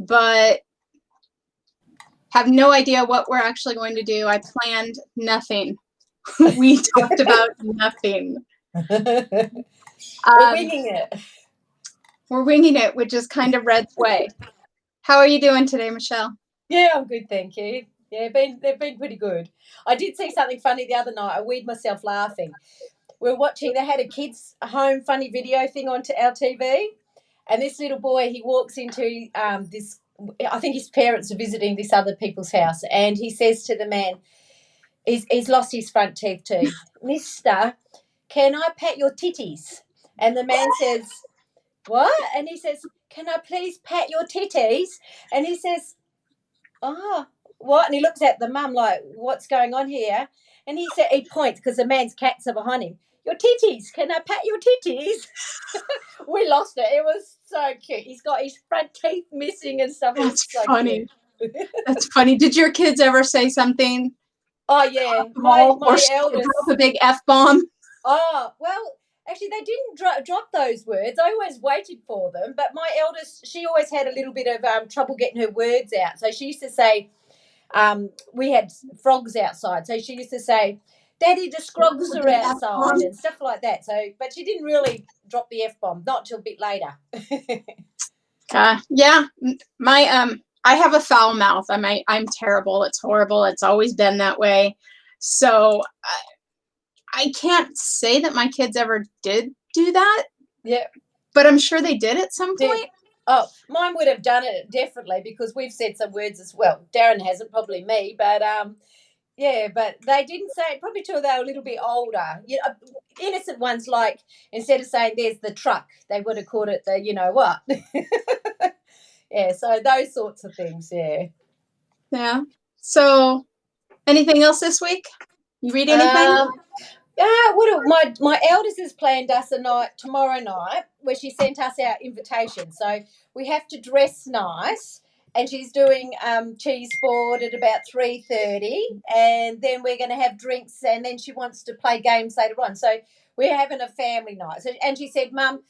but have no idea what we're actually going to do. I planned nothing. We talked about nothing. We're winging it. We're winging it, which is kind of Red's way. How are you doing today, Michelle? Yeah, I'm good, thank you. Yeah, they've been pretty good. I did see something funny the other night. I weed myself laughing. We were watching, they had a kids' home funny video thing on to our TV, and this little boy, he walks into this, I think his parents are visiting this other people's house, and he says to the man, he's lost his front teeth too, Mister, can I pat your titties? And the man says, what? And he says, can I please pat your titties? And he says, oh, what? And he looks at the mum like, what's going on here? And he said, he points because the man's cats are behind him. Your titties, can I pat your titties? We lost it. It was so cute. He's got his front teeth missing and stuff. That's so funny. That's funny. Did your kids ever say something? Oh, yeah. My eldest. Drop a big F-bomb? Oh, well, actually, they didn't drop those words. I always waited for them. But my eldest, she always had a little bit of trouble getting her words out. So she used to say, we had frogs outside. So she used to say, Daddy, the scrogs are outside and stuff like that. So, but she didn't really drop the F-bomb, not till a bit later. Yeah, I have a foul mouth. I'm terrible. It's horrible. It's always been that way. So I can't say that my kids ever did do that. Yeah. But I'm sure they did at some point. Oh, mine would have done it definitely because we've said some words as well. Darren hasn't, probably me, but yeah, but they didn't say it probably till they were a little bit older. You know, innocent ones, like instead of saying there's the truck, they would have called it the you know what. Yeah, so those sorts of things, yeah. Yeah. So anything else this week? You read anything? Yeah, my eldest has planned us a night tomorrow night where she sent us our invitation. So we have to dress nice, and she's doing cheese board at about 3:30, and then we're going to have drinks, and then she wants to play games later on. So we're having a family night. So, and she said, Mum,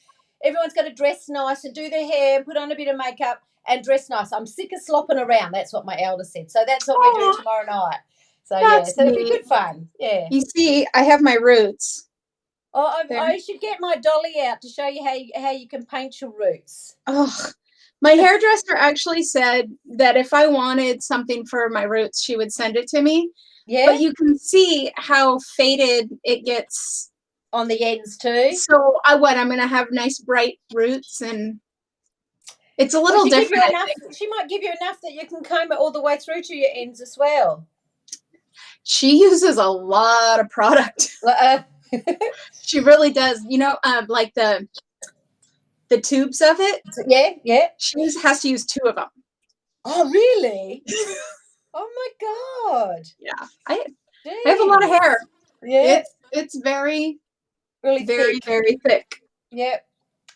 everyone's got to dress nice and do their hair, put on a bit of makeup, and dress nice. I'm sick of slopping around. That's what my eldest said. So that's what we're doing tomorrow night. So yeah, so it'll be good fun. Yeah. You see, I have my roots. Oh, I should get my dolly out to show you how you can paint your roots. Oh, my hairdresser actually said that if I wanted something for my roots, she would send it to me. Yeah. But you can see how faded it gets on the ends too. So I'm going to have nice bright roots, and it's a little different. She might give you enough that you can comb it all the way through to your ends as well. She uses a lot of product. She really does. You know, like the tubes of it. Yeah, yeah. She has to use 2 of them. Oh, really? Oh my God. Yeah, I have a lot of hair. Yeah, it's very, really very, thick. very thick. Yep.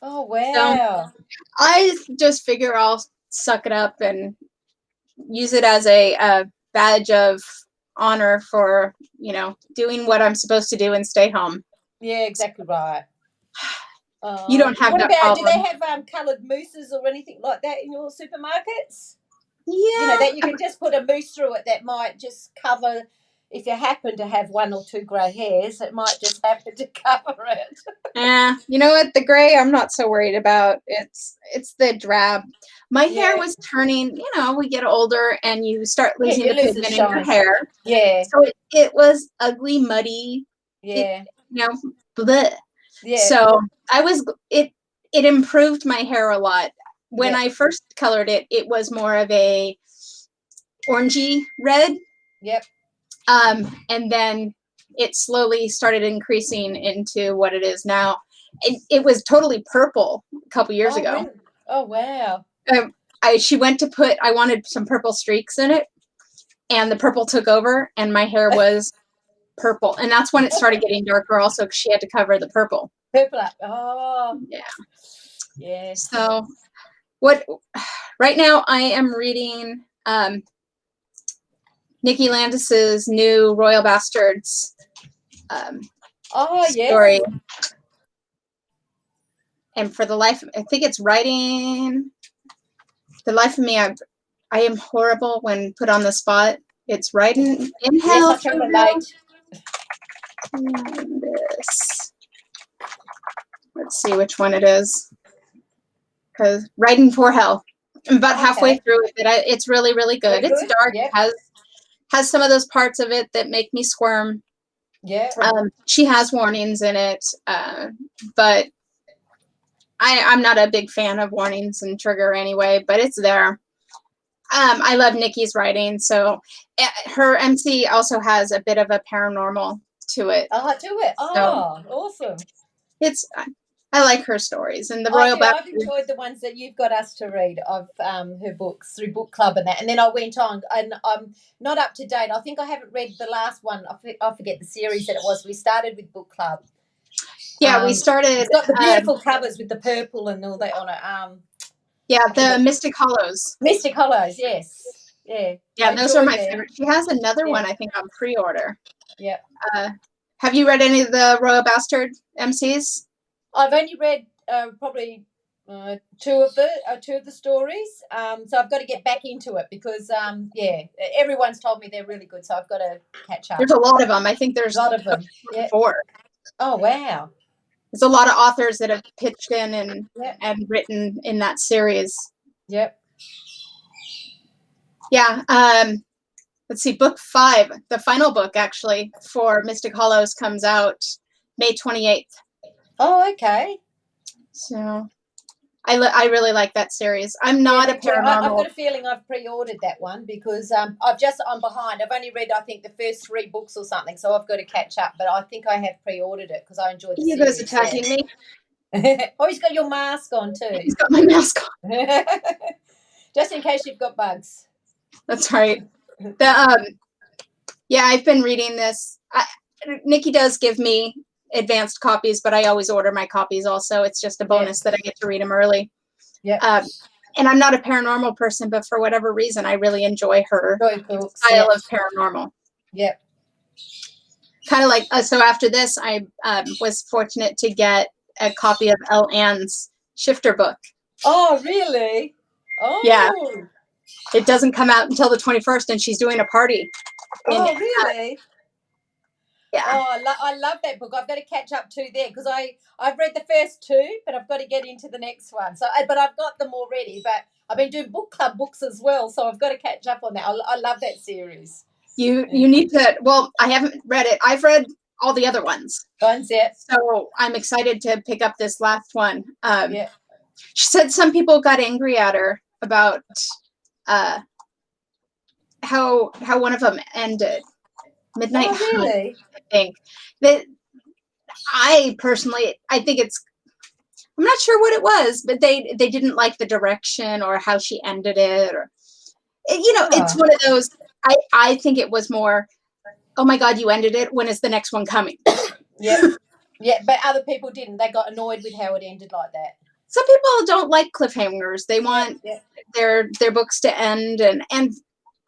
Oh wow. So I just figure I'll suck it up and use it as a badge of honor for, you know, doing what I'm supposed to do and stay home. Yeah, exactly right. You don't have that problem. Do they have coloured mousses or anything like that in your supermarkets? Yeah. You know, that you can just put a mousse through it that might just cover, if you happen to have 1 or 2 grey hairs, it might just happen to cover it. Yeah, you know what? The grey I'm not so worried about. It's the drab. My hair was turning, you know, we get older and you start losing the pigment in your hair. Yeah. So it was ugly, muddy. Yeah. Bleh. Yeah. So it improved my hair a lot. When I first colored it, it was more of a orangey red. Yep. And then it slowly started increasing into what it is now. It was totally purple a couple years ago. Really? Oh, wow. She went to I wanted some purple streaks in it, and the purple took over, and my hair was purple. And that's when it started getting darker also, because she had to cover the purple. Purple up. Oh. Yeah. Yeah. So right now I am reading Nikki Landis's new Royal Bastards story. And for the life, I think it's writing. the life of me, I am horrible when put on the spot. It's right in Yes, hell. I can relate. And this. Let's see which one it is. Because Riding for Hell. I'm about halfway Okay. through it, but it's really, really good. Very It's good. dark. Yep. It has some of those parts of it that make me squirm. Yeah. She has warnings in it, but I'm not a big fan of warnings and trigger anyway, but it's there. I love Nikki's writing, so her MC also has a bit of a paranormal to it. I'll do it. Oh, awesome. I like her stories, and the I Royal do. I've Bastard. enjoyed the ones that you've got us to read of her books through book club and that. And then I went on, and I'm not up to date. I think I haven't read the last one. I forget the series that it was. We started with book club. Yeah, we started. It's got the beautiful covers with the purple and all that on it. Yeah, the Mystic Hollows. Mystic Hollows, yes. Yeah. Yeah, those are my favorite. She has another one, I think, on pre-order. Yeah. Have you read any of the Royal Bastard MCs? I've only read probably two of the stories. So I've got to get back into it because everyone's told me they're really good. So I've got to catch up. There's a lot of them. I think there's a lot of them. Yeah. 4. Oh wow. There's a lot of authors that have pitched in and written in that series. Yep. Yeah. Let's see. Book 5, the final book actually for Mystic Hollows, comes out May 28th. Oh, okay. So I really like that series. I'm not a paranormal. I've got a feeling I've pre-ordered that one because I'm behind. I've only read I think the first 3 books or something, so I've got to catch up. But I think I have pre-ordered it because I enjoyed the series. You guys attacking me? Oh, he's got your mask on too. He's got my mask on. Just in case you've got bugs. That's right. Yeah, I've been reading this. Nikki does give me advanced copies, but I always order my copies also. It's just a bonus that I get to read them early. Yeah. And I'm not a paranormal person, but for whatever reason, I really enjoy her style of paranormal. Yep. Kind of like, so after this, I was fortunate to get a copy of Elle Ann's Shifter book. Oh, really? Oh. Yeah. It doesn't come out until the 21st, and she's doing a party. Oh, really? Yeah. Oh, I love that book. I've got to catch up to there because I've read the first 2, but I've got to get into the next one. So, but I've got them already. But I've been doing book club books as well, so I've got to catch up on that. I love that series. You need to. Well, I haven't read it. I've read all the other ones. So I'm excited to pick up this last one. Yeah. She said some people got angry at her about how one of them ended. Midnight Hunt, really? I think that I personally, I think I'm not sure what it was, but they didn't like the direction or how she ended it, or it's one of those. I think it was more, oh my God, you ended it. When is the next one coming? Yeah, yeah, but other people didn't. They got annoyed with how it ended like that. Some people don't like cliffhangers. They want their books to end, and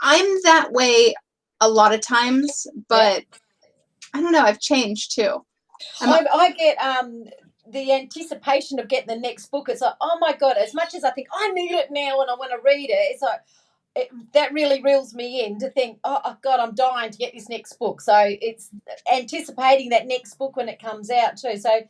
I'm that way a lot of times, but I don't know. I've changed too. I get the anticipation of getting the next book. It's like, oh my God! As much as I think I need it now and I want to read it, it's like that really reels me in to think, oh God, I'm dying to get this next book. So it's anticipating that next book when it comes out too. So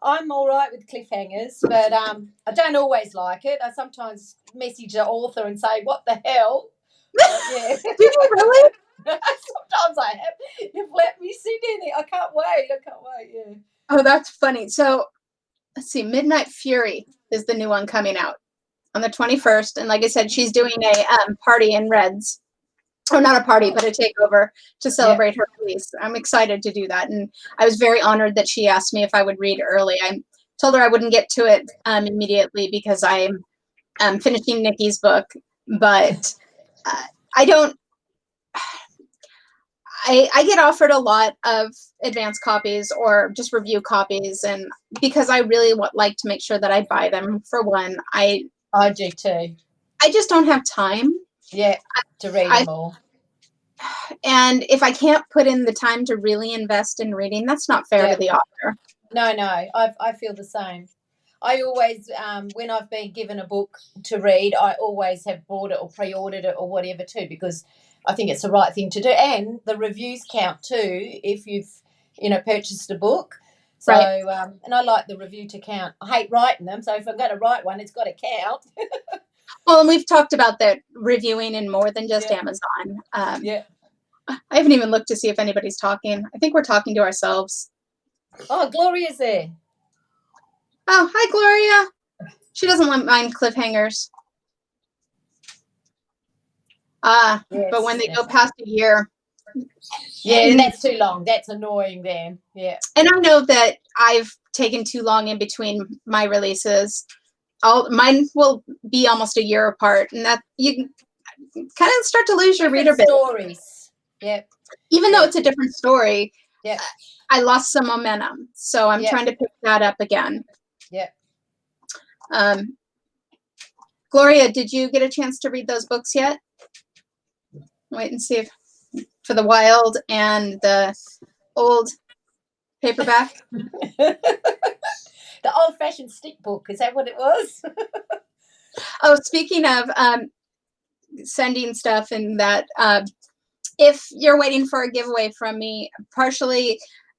I'm all right with cliffhangers, but I don't always like it. I sometimes message the author and say, what the hell? Yeah. Did you really? Sometimes I have. You've let me sit in it. I can't wait. Yeah. Oh, that's funny. So let's see. Midnight Fury is the new one coming out on the 21st. And like I said, she's doing a party in Reds. Or not a party, but a takeover to celebrate her release. I'm excited to do that. And I was very honored that she asked me if I would read early. I told her I wouldn't get to it immediately because I'm finishing Nikki's book. But I don't. I get offered a lot of advance copies or just review copies, and because I really like to make sure that I buy them. For one, I do too. I just don't have time. Yeah, to read them all. And if I can't put in the time to really invest in reading, that's not fair to the author. No, I feel the same. I always, when I've been given a book to read, I always have bought it or pre-ordered it or whatever too, because I think it's the right thing to do. And the reviews count too if you've, purchased a book. So, Right. and I like the review to count. I hate writing them, so if I'm going to write one, it's got to count. Well, and we've talked about that reviewing in more than just Yeah. Amazon. Yeah. I haven't even looked to see if anybody's talking. I think we're talking to ourselves. Oh, Gloria's there. Oh, hi, Gloria. She doesn't mind cliffhangers. Yes, but when they yes. go past a year, Yeah, and that's too long. That's annoying then. Yeah. I know that I've taken too long in between my releases. Mine will be almost a year apart, and that you kind of start to lose your reader base. Stories. Yep. Even though it's a different story, Yep. I lost some momentum, so I'm Yep. trying to pick that up again. Yep. Gloria, did you get a chance to read those books yet? Wait and see if for the Wild and the old paperback. The old-fashioned stick book, is that what it was? Oh, speaking of sending stuff and that, if you're waiting for a giveaway from me, partially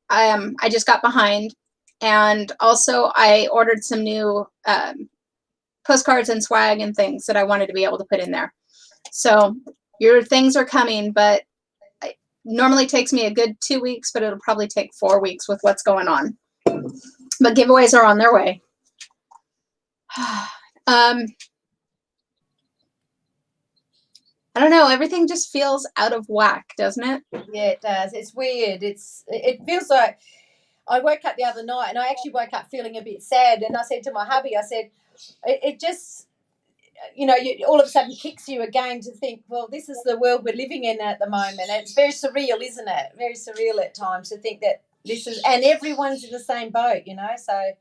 I just got behind, and also I ordered some new postcards and swag and things that I wanted to be able to put in there. So your things are coming, but it normally takes me a good 2 weeks, but it'll probably take 4 weeks with what's going on. But giveaways are on their way. I don't know. Everything just feels out of whack, doesn't it? Yeah, it does. It's weird. It feels like I woke up the other night and I actually woke up feeling a bit sad. And I said to my hubby, I said, it just, all of a sudden kicks you again to think, well, this is the world we're living in at the moment. And it's very surreal, isn't it? Very surreal at times to think that this is, and everyone's in the same boat, so.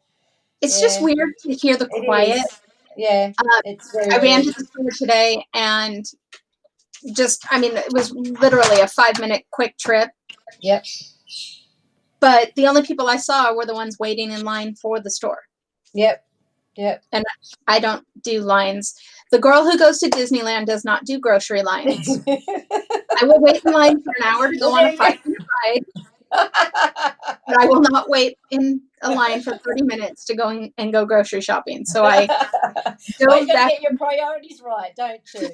It's just weird to hear the quiet. Yeah, it's very I ran weird. to the store today and it was literally a 5-minute quick trip. Yep. But the only people I saw were the ones waiting in line for the store. Yep. Yep. And I don't do lines. The girl who goes to Disneyland does not do grocery lines. I will wait in line for an hour to go on a 5-minute ride. But I will not wait in a line for 30 minutes to go and go grocery shopping. So I well, you get your priorities right, don't you?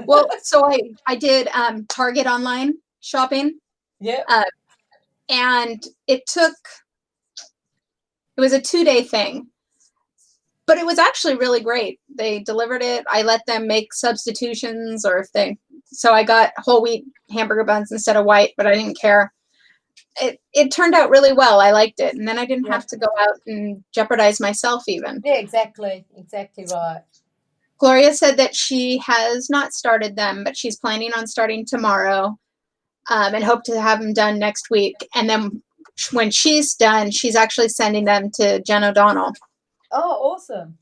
Well, so I did Target online shopping. Yeah. And it was a 2-day thing. But it was actually really great. They delivered it. I let them make substitutions so I got whole wheat hamburger buns instead of white, but I didn't care. It turned out really well. I liked it. And then I didn't have to go out and jeopardize myself even. Yeah, exactly. Exactly right. Gloria said that she has not started them, but she's planning on starting tomorrow, and hope to have them done next week. And then when she's done, she's actually sending them to Jen O'Donnell. Oh, awesome.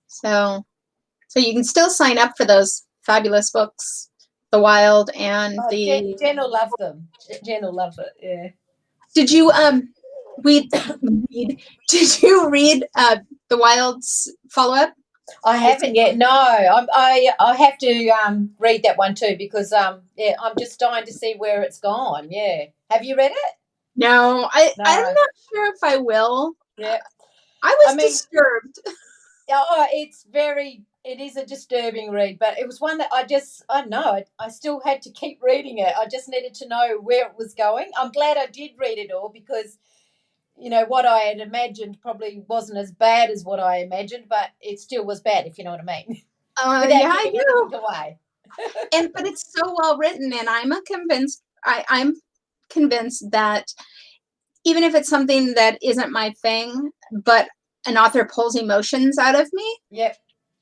So you can still sign up for those fabulous books, The Wild and the... Jen will love them. Jen will love it, yeah. Did you did you read The Wild's follow-up? I haven't yet. No, I have to read that one too because I'm just dying to see where it's gone. Yeah, have you read it? No, I'm not sure if I will. Yeah, I was disturbed. It is a disturbing read, but it was one that I still had to keep reading it. I just needed to know where it was going. I'm glad I did read it all because, what I had imagined probably wasn't as bad as what I imagined, but it still was bad, if you know what I mean. Yeah, I do. Away. But it's so well written, and I'm convinced that even if it's something that isn't my thing, but an author pulls emotions out of me. Yep.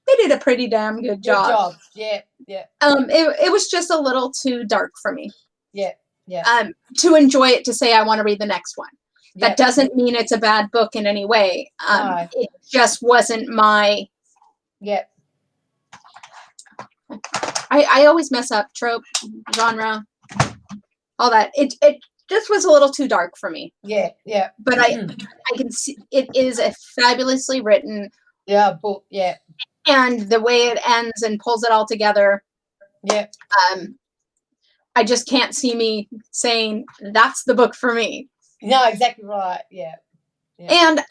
They did a pretty damn good job. Good job. Yeah, yeah. It was just a little too dark for me. Yeah, yeah. To enjoy it, to say I want to read the next one. That Yep. doesn't mean it's a bad book in any way. No. It just wasn't my... Yep. I always mess up trope, genre, all that. It just was a little too dark for me. Yeah, yeah. But I can see it is a fabulously written, book. Yeah, and the way it ends and pulls it all together. yeah. I just can't see me saying that's the book for me. No, exactly right. Yeah. And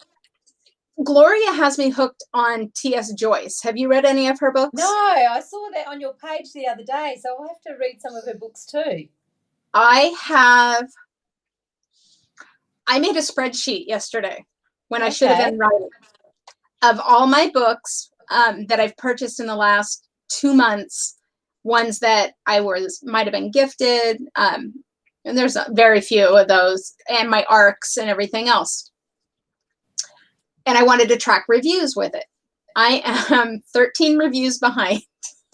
Gloria has me hooked on T.S. Joyce. Have you read any of her books? No, I saw that on your page the other day, so I'll have to read some of her books too. I made a spreadsheet yesterday when I should have been writing of all my books that I've purchased in the last 2 months, ones that I might have been gifted, and there's very few of those, and my ARCs and everything else. And I wanted to track reviews with it. I am 13 reviews behind.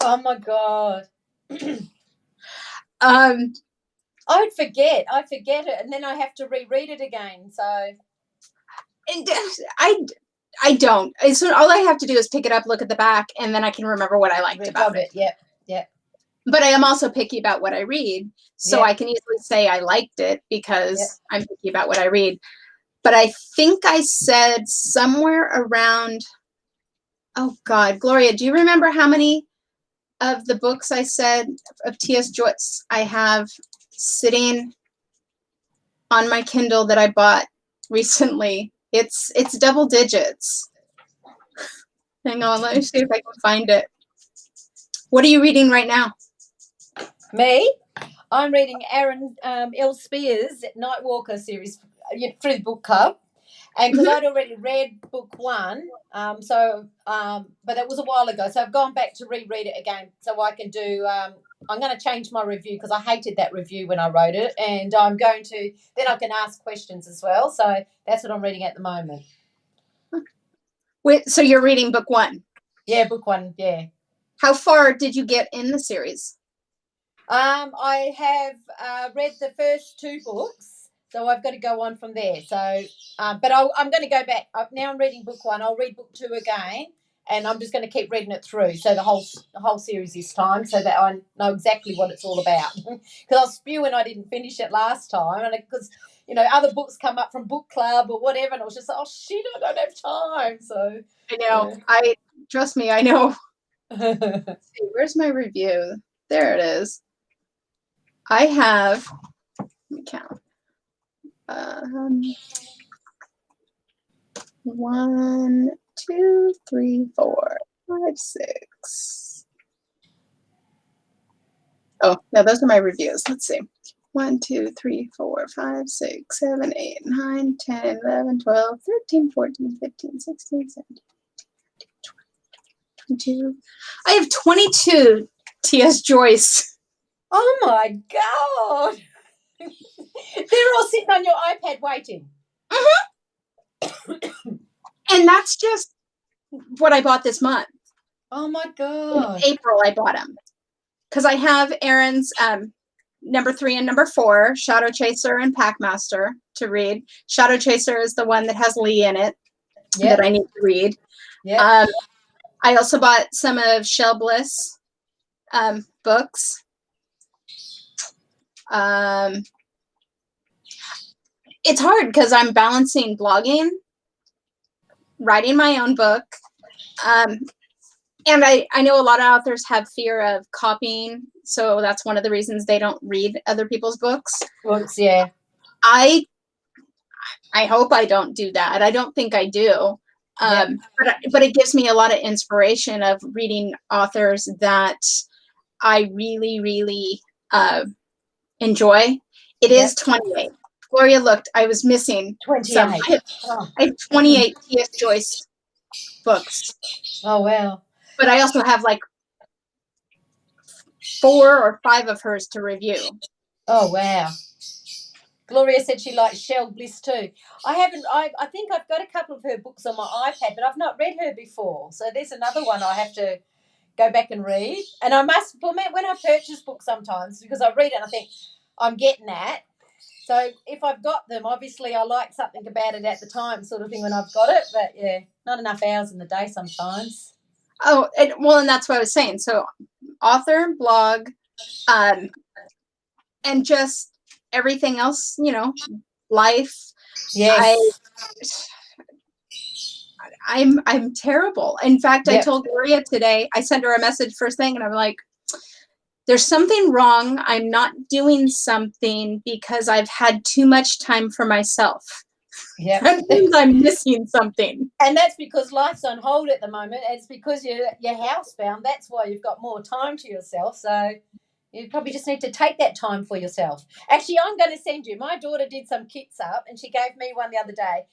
Oh my God. I'd forget it, and then I have to reread it again. So I don't. So all I have to do is pick it up, look at the back, and then I can remember what I liked about it. Yeah, yeah. But I am also picky about what I read, so I can easily say I liked it because I'm picky about what I read. But I think I said somewhere around, oh God, Gloria, do you remember how many of the books I said of T.S. Joyce I have sitting on my Kindle that I bought recently? It's double digits. Hang on, let me see if I can find it. What are you reading right now? Me? I'm reading Aaron L. Spears' Nightwalker series through the book club. And because I'd already read book 1, but that was a while ago. So I've gone back to reread it again so I can do I'm going to change my review because I hated that review when I wrote it. And I'm going to, then I can ask questions as well. So that's what I'm reading at the moment. Wait, so you're reading book 1? Yeah, book 1, yeah. How far did you get in the series? I have read the first 2 books, so I've got to go on from there. So, but I'm going to go back. Now I'm reading book 1. I'll read book 2 again, and I'm just going to keep reading it through. So the whole series this time, so that I know exactly what it's all about. Because I was spewing I didn't finish it last time, and because other books come up from book club or whatever, and I was just like, oh shit, I don't have time. So I know. Trust me, I know. Let's see, where's my review? There it is. I have, let me count. 1, 2, 3, 4, 5, 6. Oh, no, those are my reviews. Let's see. 1, 2, 3, 4, 5, 6, 7, 8, 9, 10, 11, 12, 13, 14, 15, 16, 17, 18, 22. I have 22 T.S. Joyce. Oh my God. They're all sitting on your iPad waiting. And that's just what I bought this month. Oh my God. In April, I bought them. Because I have Aaron's number 3 and number 4, Shadow Chaser and Packmaster, to read. Shadow Chaser is the one that has Lee in it that I need to read. Yeah. I also bought some of Shel Bliss books. It's hard because I'm balancing blogging, writing my own book, and I know a lot of authors have fear of copying, so that's one of the reasons they don't read other people's books. Books, yeah. I hope I don't do that. I don't think I do. But it gives me a lot of inspiration of reading authors that I really, really enjoy. It is 28. Gloria looked, I was missing 28. I have 28 T.S. Joyce books. Oh, wow. But I also have like 4 or 5 of hers to review. Oh, wow. Gloria said she likes Shel Bliss too. I think I've got a couple of her books on my iPad, but I've not read her before. So there's another one I have to go back and read. And I must, when I purchase books sometimes, because I read it and I think, I'm getting that. So if I've got them, obviously I like something about it at the time sort of thing when I've got it. But, yeah, not enough hours in the day sometimes. Oh, and that's what I was saying. So author, blog, and just everything else, life. Yes. I'm terrible. In fact, I Yep. told Gloria today, I sent her a message first thing and I'm like, there's something wrong. I'm not doing something because I've had too much time for myself. Yep. That means I'm missing something. And that's because life's on hold at the moment. It's because you're housebound. That's why you've got more time to yourself. So you probably just need to take that time for yourself. Actually, I'm going to send you. My daughter did some kits up, and she gave me one the other day.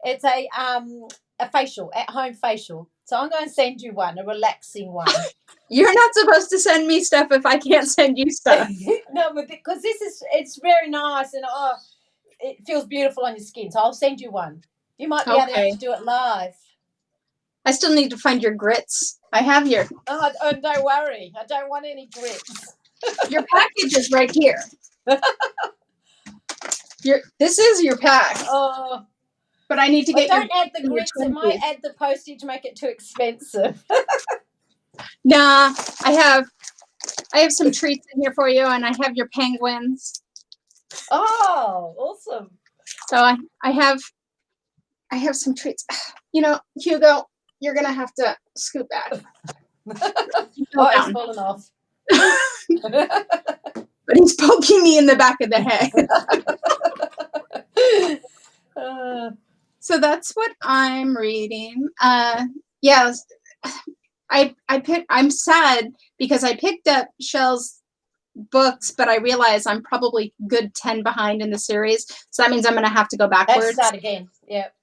It's a facial, at-home facial. So I'm going to send you one, a relaxing one. You're not supposed to send me stuff if I can't send you stuff. No, but because it's very nice and it feels beautiful on your skin. So I'll send you one. You might be able to have to do it live. I still need to find your grits. I have your. Oh, don't worry. I don't want any grits. Your package is right here. This is your pack. Oh. But I need to get don't add the grits. It might add the postage, make it too expensive. Nah, I have some treats in here for you, and I have your penguins. Oh, awesome! So I have some treats. Hugo, you're gonna have to scoot back. Oh, he's fallen off. But he's poking me in the back of the head. So that's what I'm reading. Yes, I'm sad because I picked up Shell's books, but I realize I'm probably good 10 behind in the series. So that means I'm going to have to go backwards. Let's start again. Yep.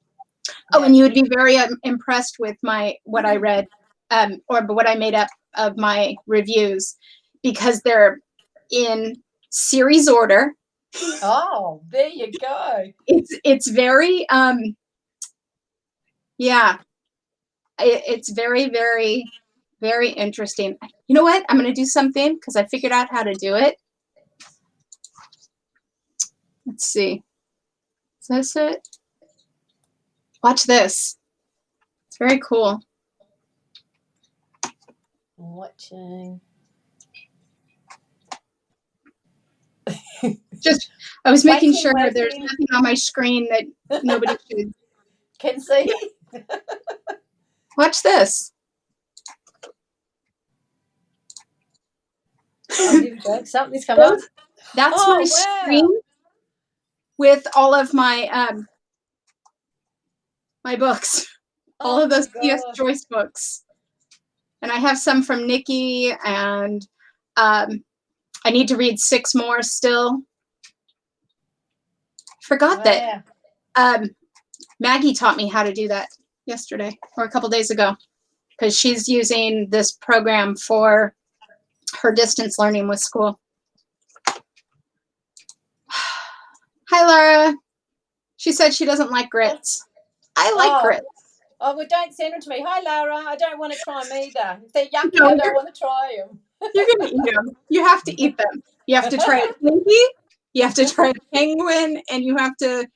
Oh, and you would be very impressed with what I read, or what I made up of my reviews, because they're in series order. Oh, there you go. It's very it's very, very, very interesting. You know what? I'm going to do something because I figured out how to do it. Let's see. Is this it? Watch this. It's very cool. I'm watching. I was making sure there's nothing on my screen that nobody can see. Watch this. Oh, here we go. Something's come up. That's my screen with all of my my books. All of those C.S. Joyce books. And I have some from Nikki, and I need to read 6 more still. Forgot that Maggie taught me how to do that yesterday or a couple days ago, because she's using this program for her distance learning with school. Hi, Laura. She said she doesn't like grits. I like grits. Oh, well, don't send them to me. Hi, Laura. I don't want to try them either. If they're yucky, I don't want to try them. You're going to eat them. You have to eat them. You have to try a Twinkie. You have to try a penguin, and you have to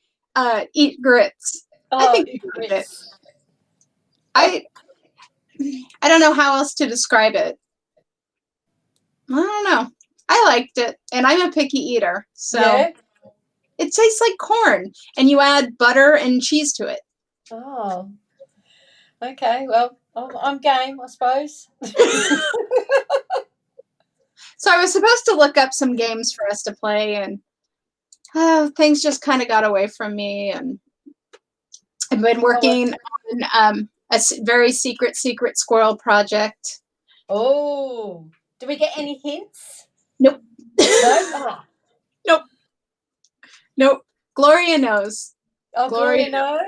eat grits. I think grits. I don't know how else to describe it. I don't know. I liked it, and I'm a picky eater, so it tastes like corn, and you add butter and cheese to it. Oh, okay. Well, I'm game, I suppose. So I was supposed to look up some games for us to play, and things just kind of got away from me, and I've been working on a very secret squirrel project. Oh, do we get any hints? Nope. No? Oh. Nope. Gloria knows. Oh, Gloria knows?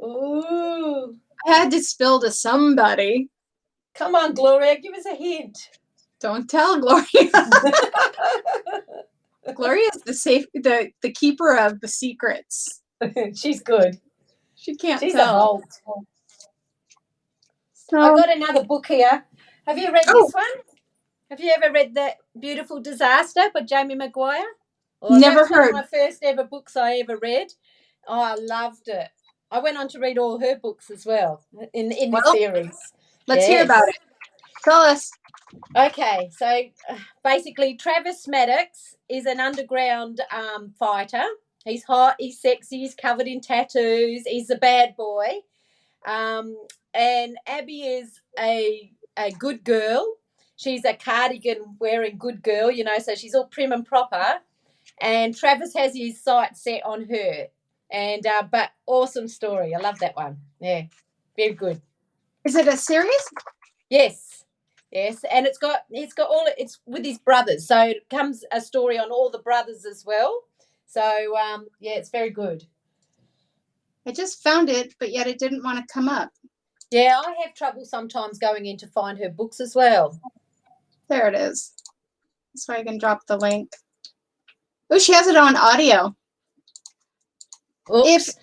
Ooh. I had to spill to somebody. Come on, Gloria, give us a hint. Don't tell Gloria. Gloria is the keeper of the secrets. She's good. She can't She's tell. A vault. So, I've got another book here. Have you read this one? Have you ever read The Beautiful Disaster by Jamie Maguire? Never heard. One of my first ever books I ever read. Oh, I loved it. I went on to read all her books as well in the series. Let's hear about it. Tell us. Okay, so basically, Travis Maddox is an underground fighter. He's hot, he's sexy, he's covered in tattoos, he's a bad boy. Um, and Abby is a good girl. She's a cardigan wearing good girl, you know, so she's all prim and proper. And Travis has his sights set on her. And but awesome story. I love that one. Yeah, very good. Is it a series? Yes, yes, and it's got all it's with his brothers, so it comes a story on all the brothers as well. So yeah, it's very good. I just found it, but yet it didn't want to come up. Yeah, I have trouble sometimes going in to find her books as well. There it is. So I can drop the link. Oh, she has it on audio. Oops.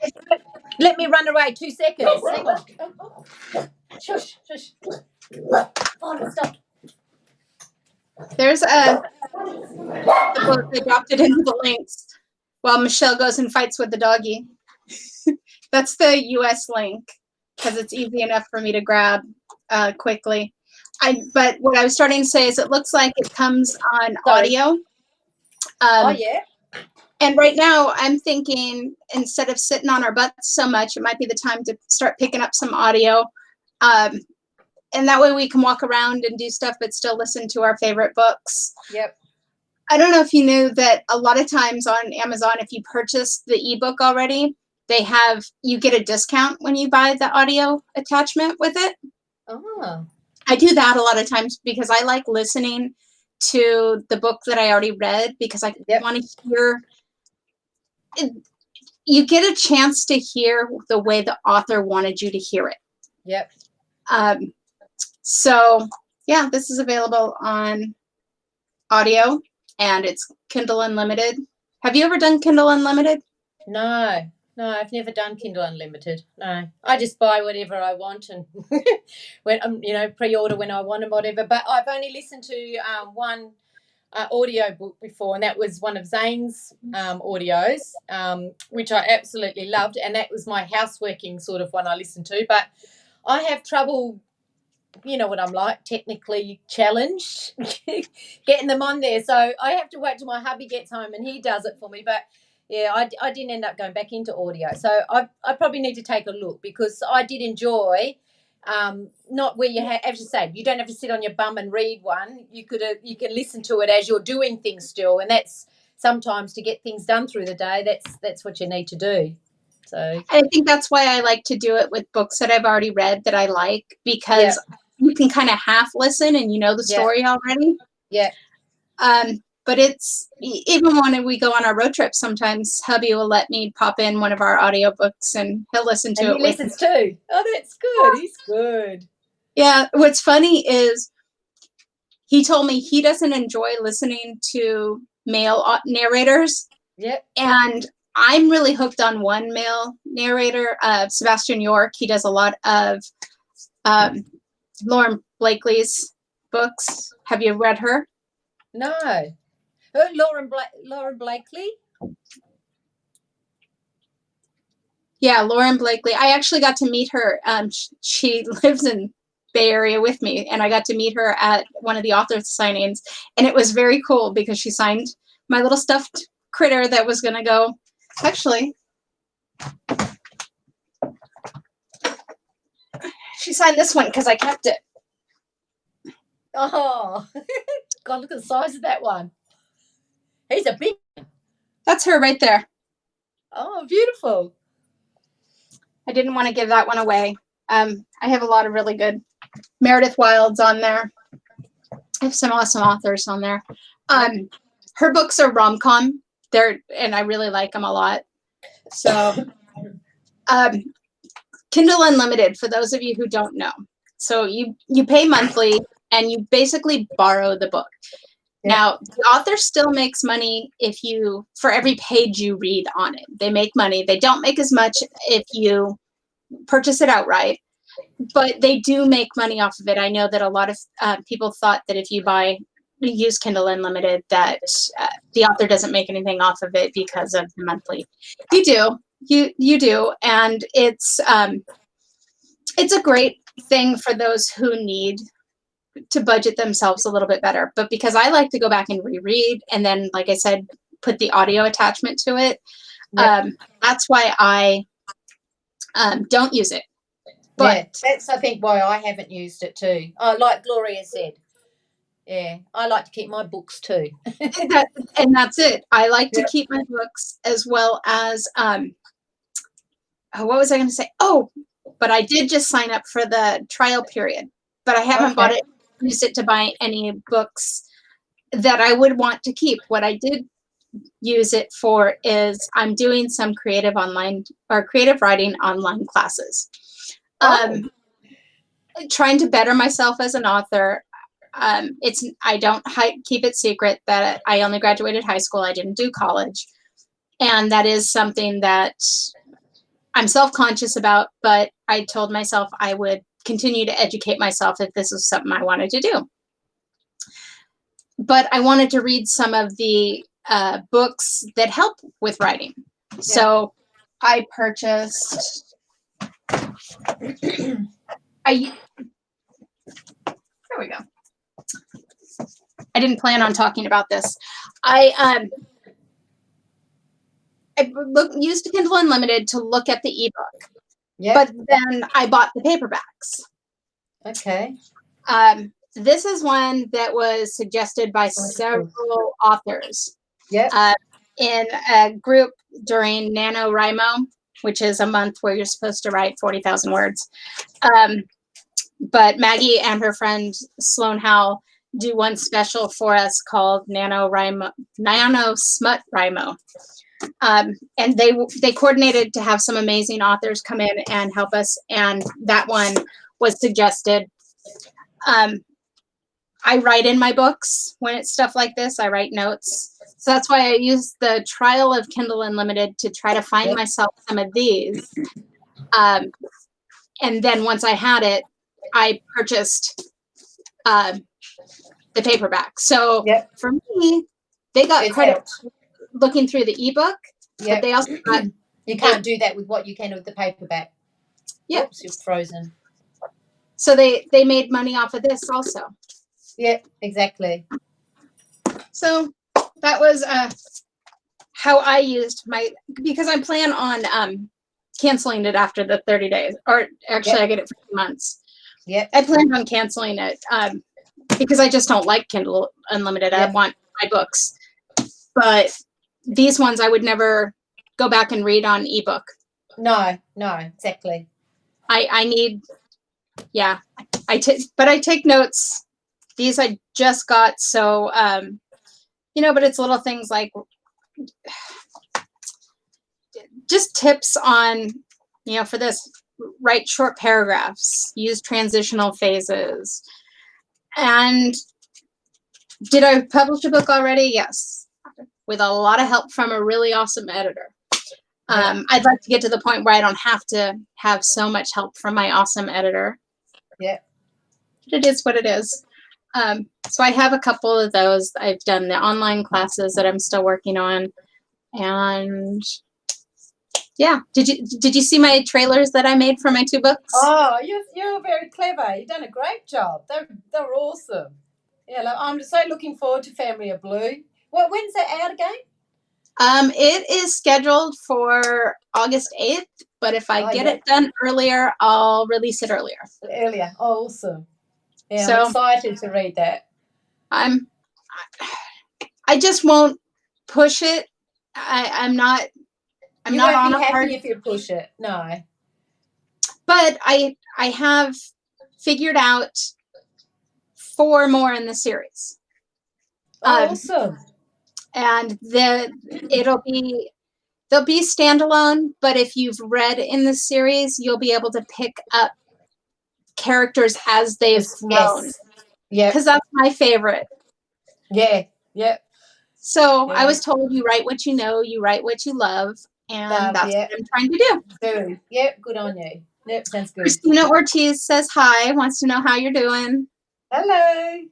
Let me run away 2 seconds. Hang on. Shush, shush. Oh, stop. There's the book. I dropped it into the links while Michelle goes and fights with the doggy. That's the US link because it's easy enough for me to grab quickly. But what I was starting to say is it looks like it comes on audio. Oh, yeah. And right now I'm thinking instead of sitting on our butts so much, it might be the time to start picking up some audio. And that way we can walk around and do stuff, but still listen to our favorite books. Yep. I don't know if you knew that a lot of times on Amazon, if you purchase the ebook already, you get a discount when you buy the audio attachment with it. Oh. I do that a lot of times because I like listening to the book that I already read because I want to hear it. You get a chance to hear the way the author wanted you to hear it. Yep. So yeah, this is available on audio and it's Kindle Unlimited. Have you ever done Kindle Unlimited? No, I've never done Kindle Unlimited. No, I just buy whatever I want and when pre-order when I want and whatever. But I've only listened to one audio book before, and that was one of Zane's audios, which I absolutely loved, and that was my houseworking sort of one I listened to. But I have trouble, you know what I'm like, technically challenged getting them on there, so I have to wait till my hubby gets home and he does it for me. But yeah, I didn't end up going back into audio, so I probably need to take a look because I did enjoy. Not where you have, as you say, you don't have to sit on your bum and read one. You can listen to it as you're doing things still, and that's sometimes to get things done through the day. That's what you need to do. So I think that's why I like to do it with books that I've already read that I like because you can kind of half listen and you know the story already. Yeah. But it's even when we go on our road trip, sometimes hubby will let me pop in one of our audiobooks and he'll listen to it. And he listens too. Oh, that's good. He's good. Yeah. What's funny is he told me he doesn't enjoy listening to male narrators. Yep. And I'm really hooked on one male narrator, Sebastian York. He does a lot of Lauren Blakely's books. Have you read her? No. Lauren Blakely? Yeah, Lauren Blakely. I actually got to meet her. She lives in Bay Area with me, and I got to meet her at one of the author signings, and it was very cool because she signed my little stuffed critter that was going to go. Actually, she signed this one because I kept it. Oh, God, look at the size of that one. He's a big one. That's her right there. Oh, beautiful. I didn't want to give that one away. I have a lot of really good Meredith Wilds on there. I have some awesome authors on there. Her books are rom-com. And I really like them a lot. So Kindle Unlimited, for those of you who don't know. So you pay monthly and you basically borrow the book. Yeah. Now, the author still makes money for every page you read on it. They make money. They don't make as much if you purchase it outright, but they do make money off of it. I know that a lot of people thought that if you use Kindle Unlimited, that the author doesn't make anything off of it because of the monthly. You do. You do. And it's a great thing for those who need to budget themselves a little bit better. But because I like to go back and reread, and then, like I said, put the audio attachment to it, that's why I don't use it. But that's, I think, why I haven't used it too. Like Gloria said, I like to keep my books too. and that's it. I like to keep my books, as well as what was I going to say? Oh, but I did just sign up for the trial period, but I haven't bought it, used it to buy any books that I would want to keep. What I did use it for is I'm doing some creative writing online classes. Trying to better myself as an author. I don't keep it secret that I only graduated high school. I didn't do college. And that is something that I'm self-conscious about, but I told myself I would continue to educate myself if this was something I wanted to do. But I wanted to read some of the books that help with writing. So I purchased, there we go. I didn't plan on talking about this. I used Kindle Unlimited to look at the ebook. But then I bought the paperbacks. Okay. This is one that was suggested by several authors. In a group during NaNoWriMo, which is a month where you're supposed to write 40,000 words. But Maggie and her friend Sloan Howell do one special for us called Nano Smut Rimo. And they coordinated to have some amazing authors come in and help us, and that one was suggested. I write in my books when it's stuff like this. I write notes. So that's why I use the trial of Kindle Unlimited to try to find myself some of these. And then once I had it, I purchased the paperback. So for me, they got credit looking through the ebook, but they also got, you can't do that with what you can with the paperback. Oops, you're frozen. So they made money off of this also. Yeah, exactly. So that was how I used because I plan on canceling it after the 30 days, or actually I get it for 2 months. I planned on canceling it because I just don't like Kindle Unlimited. I want my books. But these ones I would never go back and read on ebook. No, exactly. I need, but I take notes. These I just got, so, but it's little things like just tips on, for this, write short paragraphs, use transitional phases. And did I publish a book already? Yes. With a lot of help from a really awesome editor. I'd like to get to the point where I don't have to have so much help from my awesome editor. But it is what it is. So I have a couple of those. I've done the online classes that I'm still working on. And did you see my trailers that I made for my 2 books? Oh, you're very clever. You've done a great job. They're awesome. Yeah, I'm so looking forward to Family of Blue. When's that out again? It is scheduled for August 8th, but if I get it done earlier, I'll release it earlier. Oh, awesome. Yeah, so, I'm excited to read that. I just won't push it. I'm not on a happy if you push it. No. But I have figured out 4 more in the series. Awesome. And they'll be standalone, but if you've read in the series, you'll be able to pick up characters as they've grown. Yeah. Because that's my favorite. Yeah. So I was told, you write what you know, you write what you love, and that's what I'm trying to do. Yep, good on you. Yep, sounds good. Christina Ortiz says hi, wants to know how you're doing. Hello.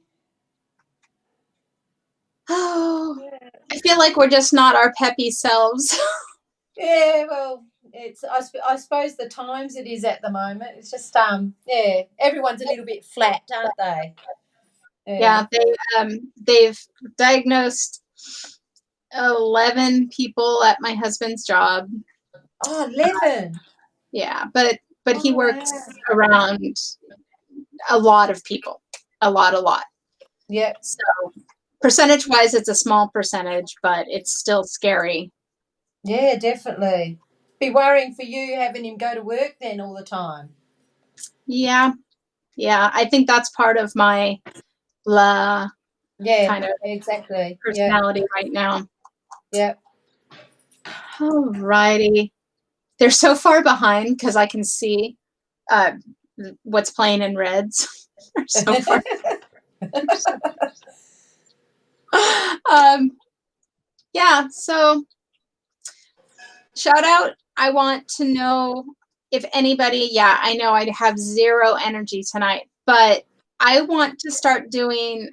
Oh, I feel like we're just not our peppy selves. Yeah, well, I suppose the times it is at the moment. It's just everyone's a little bit flat, aren't they? Yeah, they've diagnosed 11 people at my husband's job. Oh, 11. Yeah, but he Oh, works wow. around a lot of people, a lot. Yep. So percentage wise, it's a small percentage, but it's still scary. Yeah, definitely. Be worrying for you having him go to work then all the time. Yeah, I think that's part of my blah Yeah, kind of exactly. Yeah, personality right now. yeah. Alrighty. They're so far behind because I can see uh, what's playing in reds. They're so far. Yeah, so shout out. I want to know if anybody, yeah, I know I'd have zero energy tonight, but I want to start doing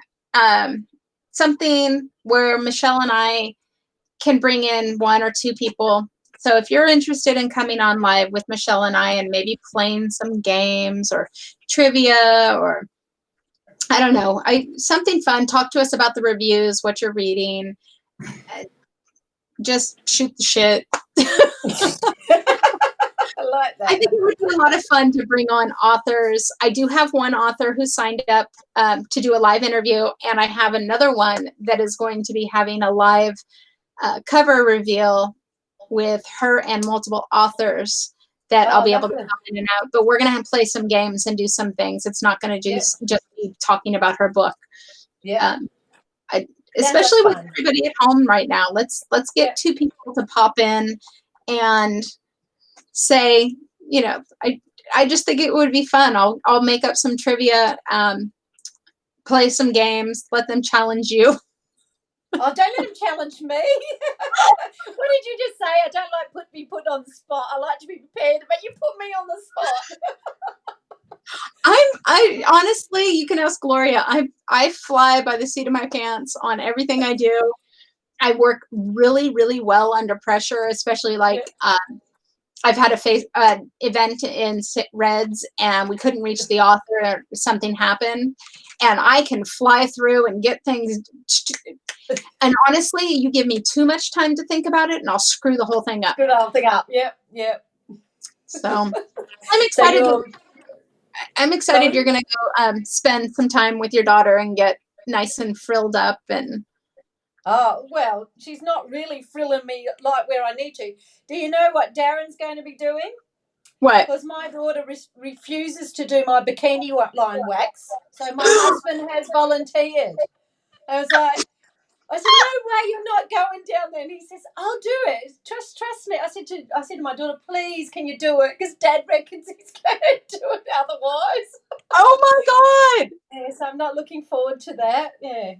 something where Michelle and I can bring in 1 or 2 people. So if you're interested in coming on live with Michelle and I and maybe playing some games or trivia or I don't know, something fun, talk to us about the reviews, what you're reading. Just shoot the shit. I like that. I think it would be a lot of fun to bring on authors. I do have one author who signed up to do a live interview, and I have another one that is going to be having a live cover reveal with her and multiple authors that I'll be able to come in and out. But we're going to play some games and do some things. It's not going to just be talking about her book. Yeah. Especially with everybody at home right now. Let's get 2 people to pop in and say, you know, I just think it would be fun. I'll make up some trivia, play some games, let them challenge you. Oh, don't let them challenge me. What did you just say? I don't like be put on the spot. I like to be prepared, but you put me on the spot. I honestly, you can ask Gloria. I fly by the seat of my pants on everything I do. I work really, really well under pressure, especially like I've had a event in Reds and we couldn't reach the author or something happened, and I can fly through and get things. And honestly, you give me too much time to think about it and I'll screw the whole thing up. Screw the whole thing up. Yep. So I'm excited. I'm excited you're going to go spend some time with your daughter and get nice and frilled up and. Oh, well, she's not really frilling me like where I need to. Do you know what Darren's going to be doing? What? Because my daughter refuses to do my bikini line wax. So my husband has volunteered. I was like, no way, you're not going down there. And he says, I'll do it. Trust me. I said to my daughter, please, can you do it? Because Dad reckons he's going to do it otherwise. Oh my God. Yeah, so I'm not looking forward to that. Yeah.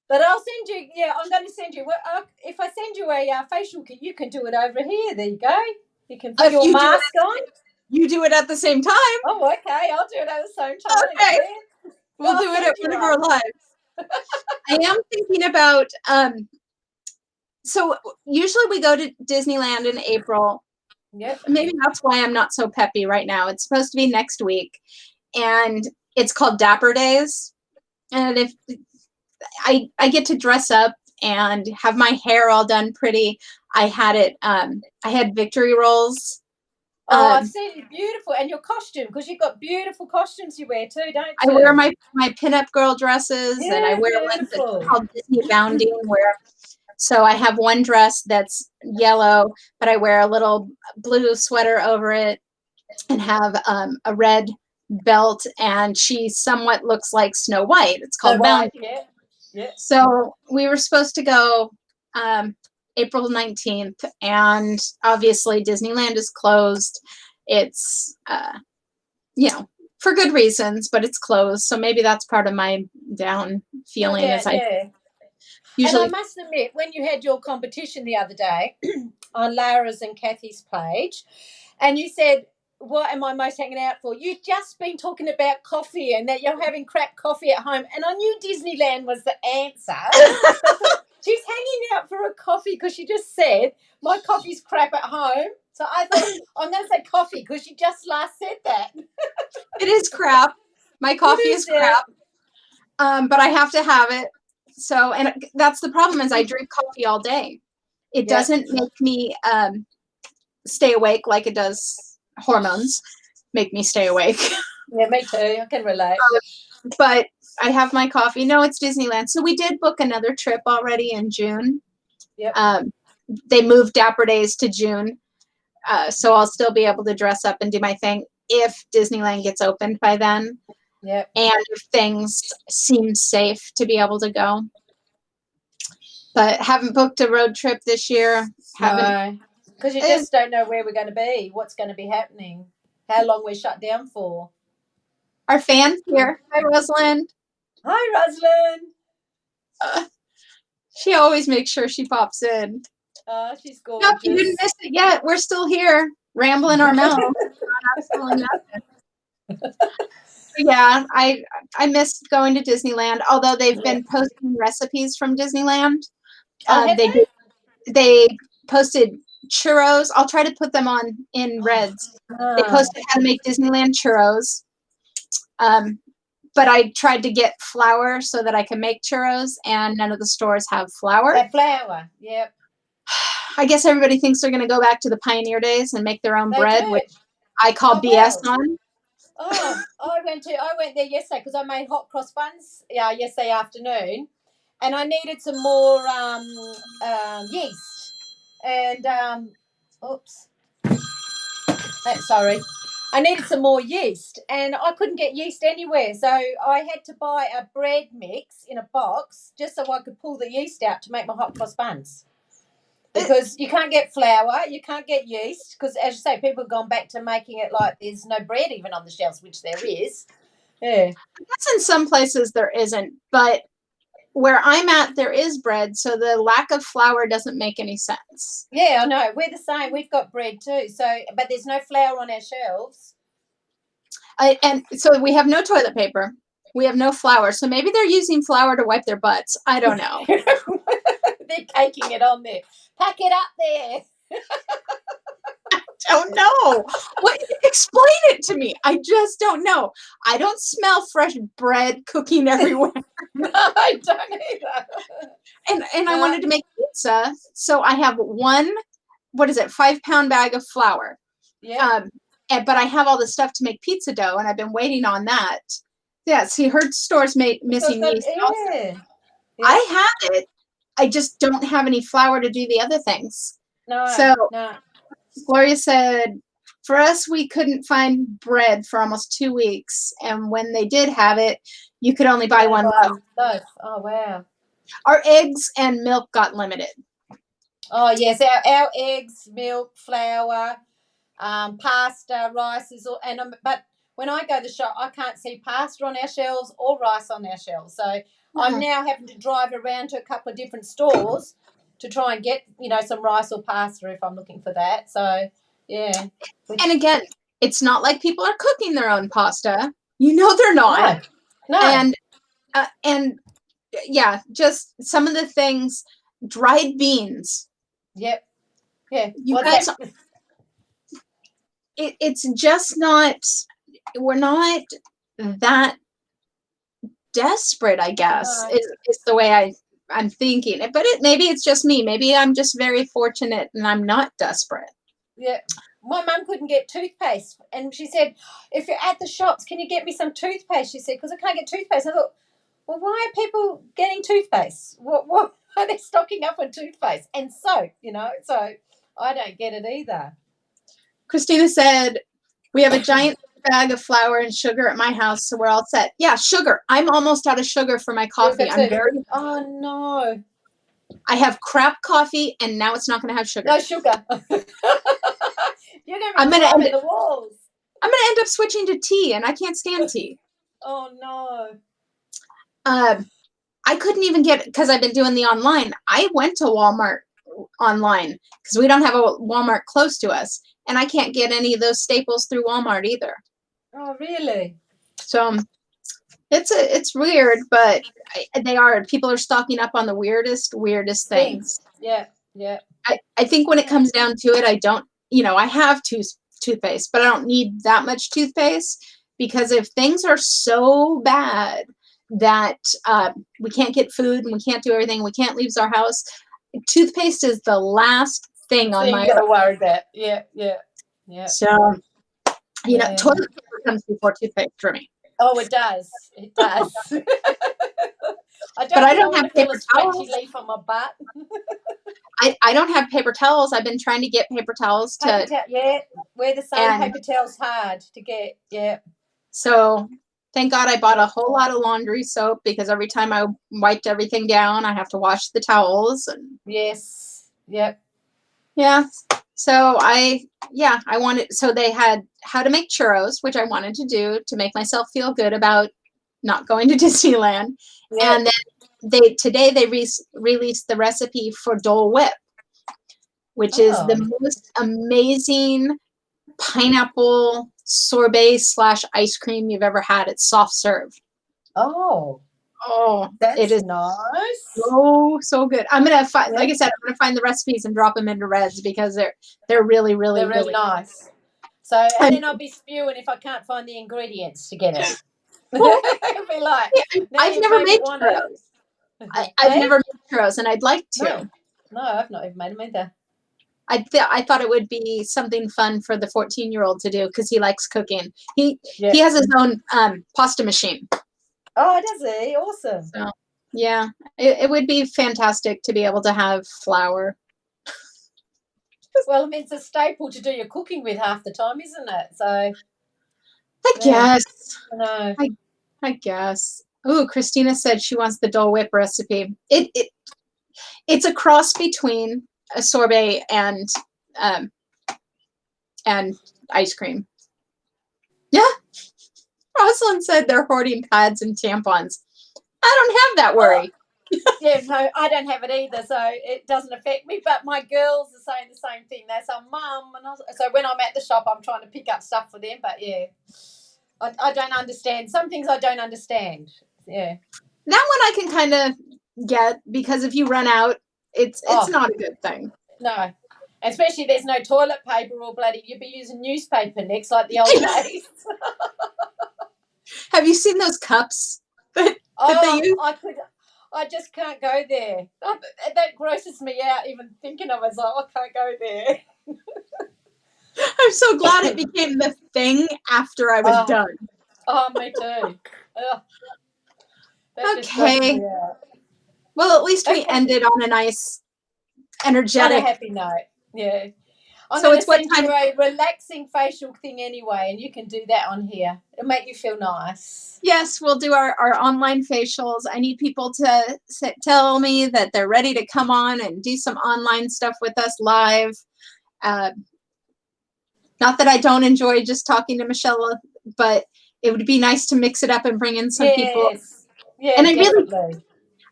But I'll send you, I'm going to send you, if I send you a facial kit, you can do it over here. There you go. You can put your mask on. You do it at the same time. Oh, okay. I'll do it at the same time. Okay. We'll do it at one of our lives. I am thinking about, so usually we go to Disneyland in April. Yep. Maybe that's why I'm not so peppy right now. It's supposed to be next week. And it's called Dapper Days. And if I get to dress up and have my hair all done pretty. I had victory rolls. I've seen it, beautiful. And your costume, because you've got beautiful costumes you wear too, don't you? I wear my pinup girl dresses, and I wear ones that's called Disney Bounding, so I have one dress that's yellow, but I wear a little blue sweater over it and have a red belt, and she somewhat looks like Snow White. It's called Bounding. Yeah. So we were supposed to go April 19th, and obviously Disneyland is closed. It's, for good reasons, but it's closed. So maybe that's part of my down feeling. Usually, and I must admit, when you had your competition the other day on Lara's and Kathy's page, and you said, what am I most hanging out for? You've just been talking about coffee and that you're having crap coffee at home. And I knew Disneyland was the answer. She's hanging out for a coffee because she just said, my coffee's crap at home. So I thought, I'm going to say coffee because she just last said that. It is crap, My coffee It is is, yeah. crap, but I have to have it. So, and that's the problem is I drink coffee all day. It Yep. doesn't make me stay awake like it does hormones make me stay awake. Yeah, me too. I can relate. But I have my coffee. No, it's Disneyland. So we did book another trip already in June. Yep. They moved Dapper Days to June. So I'll still be able to dress up and do my thing if Disneyland gets opened by then. Yep. And if things seem safe to be able to go. But haven't booked a road trip this year. No, because you just don't know where we're going to be, what's going to be happening, how long we're shut down for. Our fans here. Hi, Rosalind. Hi, Rosalind. She always makes sure she pops in. Oh, she's gorgeous. Nope, you didn't miss it yet. We're still here, rambling our mouth. Absolutely nothing. Yeah, I missed going to Disneyland. Although they've been posting recipes from Disneyland. They posted churros. I'll try to put them on in Reds. They posted how to make Disneyland churros. But I tried to get flour so that I can make churros, and none of the stores have flour. That flour, yep. I guess everybody thinks they're going to go back to the pioneer days and make their own bread, which I call BS on. Oh, I went there yesterday because I made hot cross buns yesterday afternoon, and I needed some more yeast. And sorry. I needed some more yeast, and I couldn't get yeast anywhere. So I had to buy a bread mix in a box just so I could pull the yeast out to make my hot cross buns. Because you can't get flour, you can't get yeast, because as you say, people have gone back to making it like there's no bread even on the shelves, which there is. Yeah. I guess in some places there isn't, but where I'm at, there is bread, so the lack of flour doesn't make any sense. Yeah, I know. We're the same. We've got bread too, but there's no flour on our shelves. And so we have no toilet paper. We have no flour, so maybe they're using flour to wipe their butts. I don't know. They're caking it on there. Pack it up there. I don't know. Explain it to me. I just don't know. I don't smell fresh bread cooking everywhere. No, I don't either. And I wanted to make pizza, so I have 5-pound bag of flour. Yeah. But I have all the stuff to make pizza dough, and I've been waiting on that. Yeah, see, her store's missing yeast. Yeah. I have it. I just don't have any flour to do the other things. No. So Gloria said, for us, we couldn't find bread for almost 2 weeks. And when they did have it, you could only buy one loaf. Oh, wow. Our eggs and milk got limited. Oh, yes. Our eggs, milk, flour, pasta, rice is all. But when I go to the shop, I can't see pasta on our shelves or rice on our shelves. So I'm now having to drive around to a couple of different stores to try and get, some rice or pasta if I'm looking for that. So, yeah. And again, it's not like people are cooking their own pasta. They're not. No. And yeah, just some of the things, dried beans. Yep. Yeah. You guys, it's just not, we're not that desperate, I guess, is the way I'm thinking it. But maybe it's just me. Maybe I'm just very fortunate and I'm not desperate. Yeah. My mum couldn't get toothpaste, and she said, if you're at the shops, can you get me some toothpaste? She said, because I can't get toothpaste. I thought, well, why are people getting toothpaste? What are they stocking up on toothpaste and soap, So I don't get it either. Christina said, we have a giant bag of flour and sugar at my house, so we're all set. Yeah, sugar. I'm almost out of sugar for my coffee. Oh, no. I have crap coffee, and now it's not going to have sugar. No sugar. You're going to be climbing the walls. I'm going to end up switching to tea, and I can't stand tea. Oh, no. I couldn't even get, because I've been doing the online. I went to Walmart online because we don't have a Walmart close to us, and I can't get any of those staples through Walmart either. Oh, really? So it's weird, but people are stocking up on the weirdest things. Yeah. I think when it comes down to it, I don't, I have toothpaste, but I don't need that much toothpaste because if things are so bad that we can't get food and we can't do everything, we can't leave our house, toothpaste is the last thing on thing my you got to list. worry about. Yeah, yeah, yeah. So, you know, Yeah. toilet paper comes before toothpaste for me. Oh, it does. It does. I But don't I think I don't want have to feel paper a scratchy towels. leaf on my butt. I don't have paper towels. I've been trying to get paper towels Paper to, towel, yeah, we're the same. and Paper towel's hard to get. Yeah. so thank God I bought a whole lot of laundry soap because every time I wiped everything down, I have to wash the towels. And Yes. Yep. yeah, so I wanted, so they had how to make churros, which I wanted to do to make myself feel good about not going to Disneyland. Yep. And then today they released the recipe for Dole Whip, which is Oh. the most amazing pineapple sorbet / ice cream you've ever had. It's soft serve. Oh, Oh, it that's is nice. so good. I'm gonna find, Yeah. like I said, I'm gonna find the recipes and drop them into Reds because they're really They're really nice. So, and And then I'll be spewing if I can't find the ingredients to get it. It'll be like, now I've you've never made me made want churros. it. I've Eh? never made churros, and I'd like to. No, I've not even made them either. I thought it would be something fun for the 14-year-old to do because he likes cooking. He Yeah. has his own pasta machine. Oh, does he? Awesome. So yeah, it would be fantastic to be able to have flour. Well, I mean, it's a staple to do your cooking with half the time, isn't it? So, I yeah. guess. I know. I guess. Oh, Christina said she wants the Dole Whip recipe. It's a cross between a sorbet and ice cream. Yeah. Rosalind said they're hoarding pads and tampons. I don't have that worry. Yeah, no, I don't have it either, so it doesn't affect me. But my girls are saying the same thing. They're saying, "Mum," and so when I'm at the shop, I'm trying to pick up stuff for them. But yeah, I don't understand some things. I don't understand. Yeah, That one I can kind of get because if you run out, it's not a good thing. No, especially there's no toilet paper or bloody. You'd be using newspaper next like the old days. Have you seen those cups that they use? I just can't go there. That grosses me out even thinking of it. Like, I can't go there. I'm so glad it became the thing after I was done. Oh, me too. Okay. Well, at least we ended on a nice, energetic. On a happy note. Yeah. I'm So going it's to send you a relaxing facial thing anyway, and you can do that on here. It'll make you feel nice. Yes, we'll do our online facials. I need people to tell me that they're ready to come on and do some online stuff with us live. Not that I don't enjoy just talking to Michelle, but it would be nice to mix it up and bring in some people. Yeah, and definitely.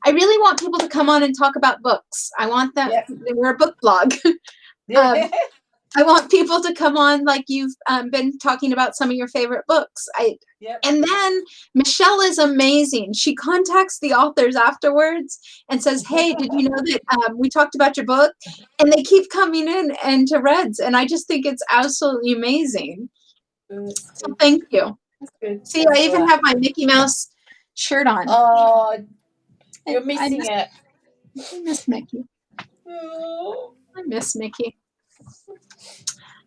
I really want people to come on and talk about books. I want them. Yep. We're a book blog. I want people to come on like you've been talking about some of your favorite books. And then Michelle is amazing. She contacts the authors afterwards and says, "Hey, did you know that we talked about your book?" And they keep coming in and to Reds, and I just think it's absolutely amazing. So thank you. See, I even have my Mickey Mouse shirt on. Oh, you're missing it. I miss Mickey. Oh. I miss Mickey.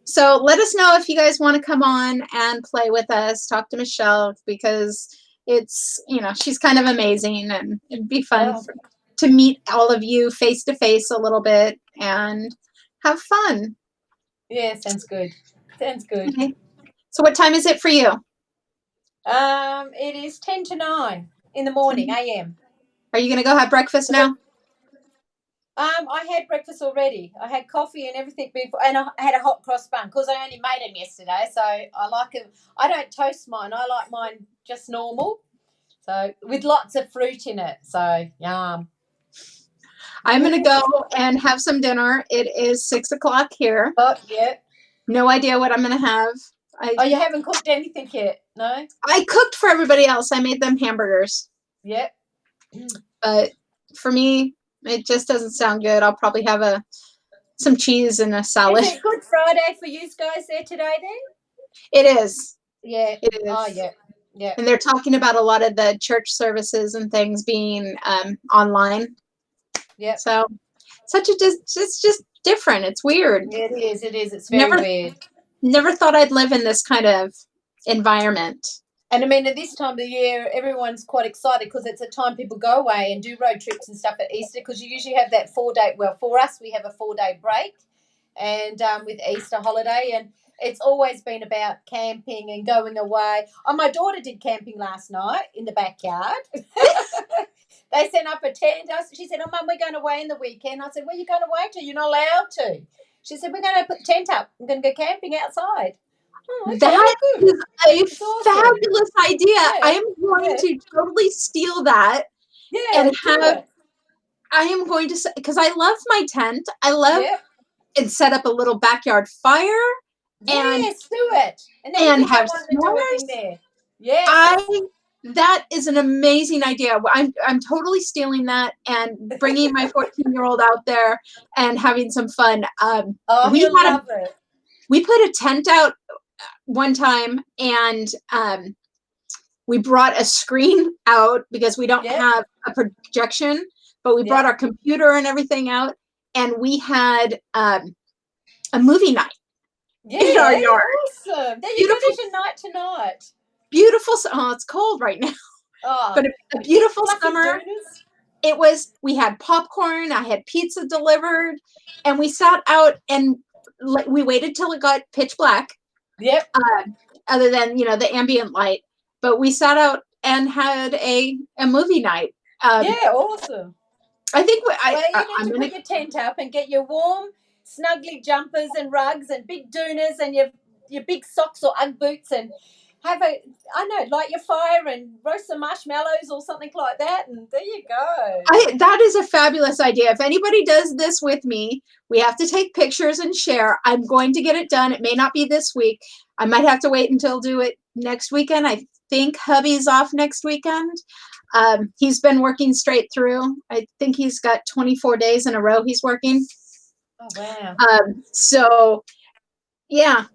So let us know if you guys want to come on and play with us, talk to Michelle, because it's, she's kind of amazing, and it'd be fun to meet all of you face to face a little bit and have fun. Yeah, sounds good. Sounds good. Okay. So what time is it for you? It is 10 to 9 in the morning, a.m. Are you going to go have breakfast now? I had breakfast already. I had coffee and everything before, and I had a hot cross bun because I only made them yesterday. So I like them. I don't toast mine. I like mine just normal. So with lots of fruit in it. So yum. I'm going to go and have some dinner. It is 6:00 here. Oh, yeah. No idea what I'm going to have. You haven't cooked anything yet? No? I cooked for everybody else. I made them hamburgers. Yep. But for me, it just doesn't sound good. I'll probably have some cheese and a salad. Is it Good Friday for you guys there today then? It is. Yeah. It Oh, is. yeah. Yeah. And they're talking about a lot of the church services and things being online. Yep. So it's just different. It's weird. It is. It is. It's very Never weird. never thought I'd live in this kind of environment. And I mean, at this time of the year, everyone's quite excited because it's a time people go away and do road trips and stuff at Easter, because you usually have that 4-day. Well, for us, we have a 4-day break, and with Easter holiday, and it's always been about camping and going away. Oh, my daughter did camping last night in the backyard. They set up a tent. She said, "Oh, Mum, we're going away in the weekend." I said, "Where are you going away to? You're not allowed to." She said, "We're going to put the tent up. I'm going to go camping outside." Oh, okay, That good. is a It's awesome. fabulous idea. I Yeah, am going yeah. to totally steal that Yeah, and do have. it. I am going to, because I love my tent. I love Yep. and set up a little backyard fire and Yes, do it. And then you can have go on and do a thing s'mores. there. Yes. That is an amazing idea. I'm totally stealing that and bringing my 14-year-old out there and having some fun. Oh, We he'll had love it. we put a tent out one time, and we brought a screen out because we don't Yep. have a projection, but we brought Yep. our computer and everything out, and we had a movie night in our Yeah, yard. awesome. There you go. Beautiful, There's your night tonight. beautiful. Oh, it's cold right now, Oh, but a big beautiful fluffy summer. dooners. It was. We had popcorn. I had pizza delivered, and we sat out and we waited till it got pitch black. Yep. Other than the ambient light, but we sat out and had a movie night. Yeah, awesome. I think Well, you need I'm to gonna. put your tent up and get your warm, snuggly jumpers and rugs and big dooners and your big socks or Ugg boots, and light your fire and roast some marshmallows or something like that, and there you go. That is a fabulous idea. If anybody does this with me, we have to take pictures and share. I'm going to get it done. It may not be this week. I might have to wait until do it next weekend. I think hubby's off next weekend. He's been working straight through. I think he's got 24 days in a row he's working. Oh, wow. So yeah,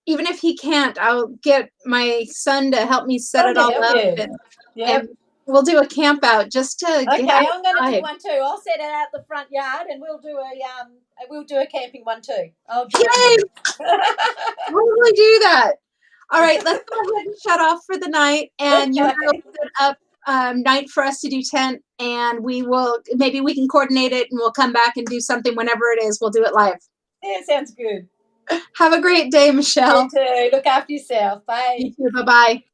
even if he can't, I'll get my son to help me set it all up, Yep. and we'll do a camp out just to Okay, get I'm going to do outside. one too. I'll set it out the front yard, and we'll do a camping one too. I'll join Yay! you. Totally do that. All right, let's go ahead and shut off for the night, and you and I will set up night for us to do tent, and maybe we can coordinate it, and we'll come back and do something whenever it is. We'll do it live. Yeah, sounds good. Have a great day, Michelle. You too. Look after yourself. Bye. You too. Bye-bye.